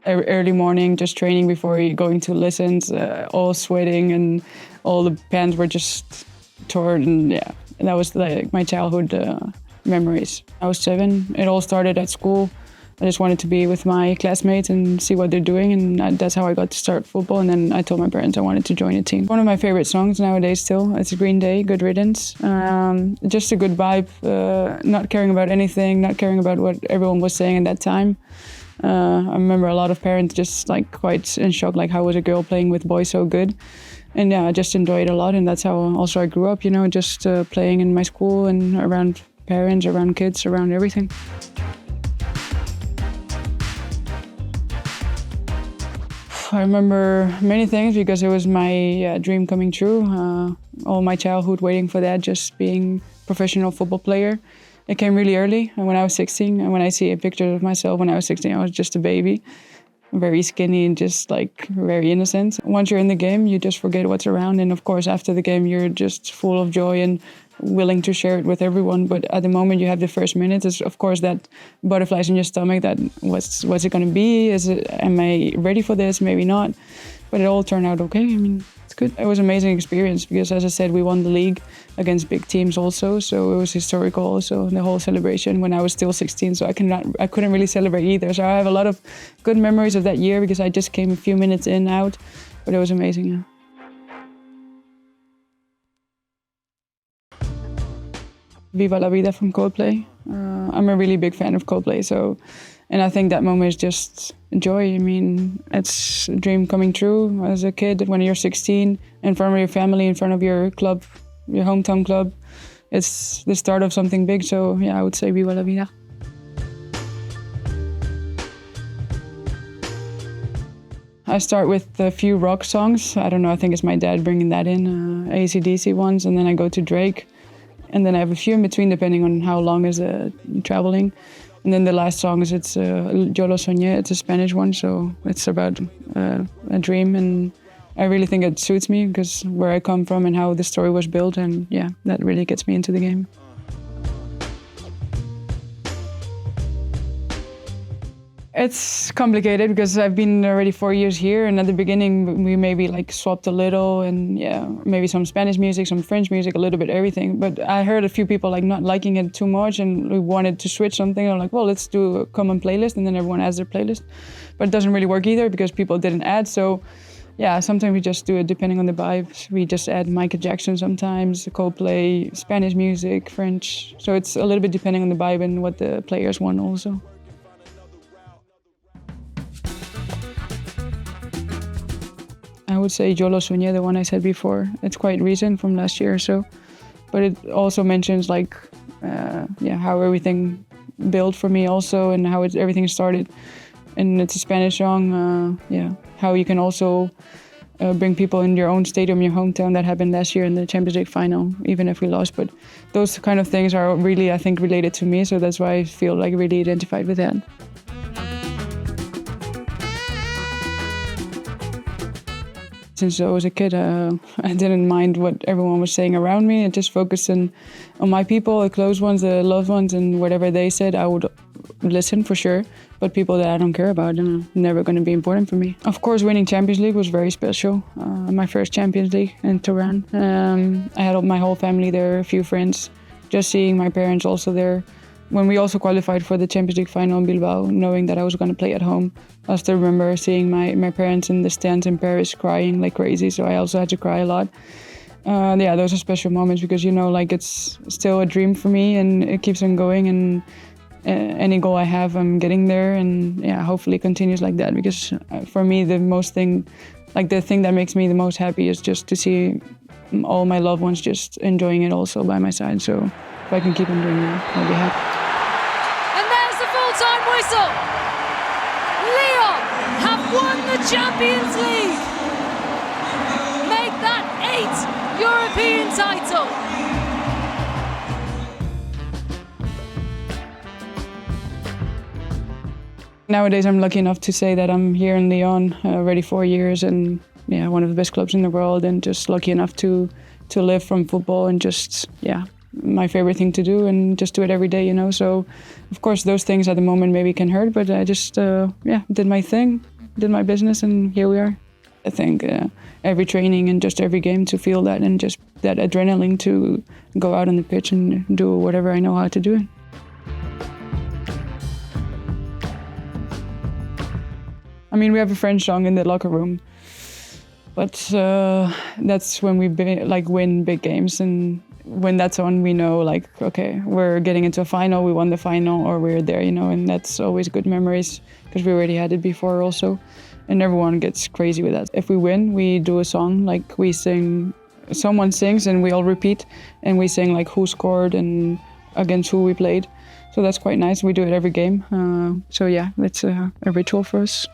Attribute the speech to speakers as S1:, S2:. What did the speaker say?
S1: early morning, just training before going to lessons, all sweating, and all the pants were just torn. And yeah, that was like my childhood memories. I was 7. It all started at school. I just wanted to be with my classmates and see what they're doing, and that's how I got to start football. And then I told my parents I wanted to join a team. One of my favorite songs nowadays still, it's Green Day, Good Riddance. Just a good vibe, not caring about anything, not caring about what everyone was saying at that time. I remember a lot of parents just like quite in shock, like how was a girl playing with boys so good? And yeah, I just enjoyed it a lot, and that's how also I grew up, you know, just playing in my school and around parents, around kids, around everything. I remember many things because it was my dream coming true. All my childhood waiting for that, just being a professional football player. It came really early, and when I was 16, and when I see a picture of myself when I was 16, I was just a baby, very skinny and just like very innocent. Once you're in the game, you just forget what's around, and of course after the game you're just full of joy and willing to share it with everyone. But at the moment you have the first minutes, it's of course that butterflies in your stomach, that what's it going to be? Am I ready for this? Maybe not. But it all turned out okay. I mean, it's good. It was an amazing experience because, as I said, we won the league against big teams also, so it was historical also, the whole celebration when I was still 16, so I couldn't really celebrate either. So I have a lot of good memories of that year because I just came a few minutes in, out, but it was amazing, yeah. Viva la Vida from Coldplay. I'm a really big fan of Coldplay, and I think that moment is just joy. I mean, it's a dream coming true as a kid when you're 16, in front of your family, in front of your club, your hometown club. It's the start of something big, so yeah, I would say Viva la Vida. I start with a few rock songs. I don't know, I think it's my dad bringing that in, AC/DC ones, and then I go to Drake. And then I have a few in between, depending on how long is traveling. And then the last song it's Yo Lo Soñé. It's a Spanish one, so it's about a dream. And I really think it suits me because where I come from and how the story was built. And yeah, that really gets me into the game. It's complicated because I've been already 4 years here, and at the beginning we maybe like swapped a little, and yeah, maybe some Spanish music, some French music, a little bit everything. But I heard a few people like not liking it too much, and we wanted to switch something. I'm like, well, let's do a common playlist, and then everyone adds their playlist. But it doesn't really work either because people didn't add. So yeah, sometimes we just do it depending on the vibes. We just add Michael Jackson sometimes, Coldplay, Spanish music, French. So it's a little bit depending on the vibe and what the players want also. I would say Yo Lo Soñé, the one I said before. It's quite recent, from last year or so. But it also mentions like, how everything built for me also, and how everything started. And it's a Spanish song, how you can also bring people in your own stadium, your hometown. That happened last year in the Champions League final, even if we lost. But those kind of things are really, I think, related to me. So that's why I feel like really identified with that. Since I was a kid, I didn't mind what everyone was saying around me. I just focused on my people, the close ones, the loved ones, and whatever they said, I would listen for sure. But people that I don't care about are never going to be important for me. Of course, winning Champions League was very special. My first Champions League in Tehran. I had my whole family there, a few friends. Just seeing my parents also there. When we also qualified for the Champions League final in Bilbao, knowing that I was going to play at home, I still remember seeing my parents in the stands in Paris crying like crazy, so I also had to cry a lot. Those are special moments because, you know, like it's still a dream for me and it keeps on going, and any goal I have, I'm getting there, and yeah, hopefully it continues like that because for me, the thing that makes me the most happy is just to see all my loved ones just enjoying it also by my side. So if I can keep on doing that, I'll be happy.
S2: And there's the full-time whistle. Lyon have won the Champions League. Make that 8th European title.
S1: Nowadays, I'm lucky enough to say that I'm here in Lyon already 4 years, and yeah, one of the best clubs in the world, and just lucky enough to live from football and just, my favorite thing to do and just do it every day, you know. So, of course, those things at the moment maybe can hurt, but I just, did my thing, did my business, and here we are. I think every training and just every game to feel that, and just that adrenaline to go out on the pitch and do whatever I know how to do. I mean, we have a French song in the locker room, but that's when we win big games, and when that's on, we know okay, we're getting into a final, we won the final, or we're there, and that's always good memories because we already had it before also, and everyone gets crazy with that. If we win, we do a song, we sing, someone sings and we all repeat, and we sing who scored and against who we played. So that's quite nice. We do it every game. So yeah, it's a ritual for us.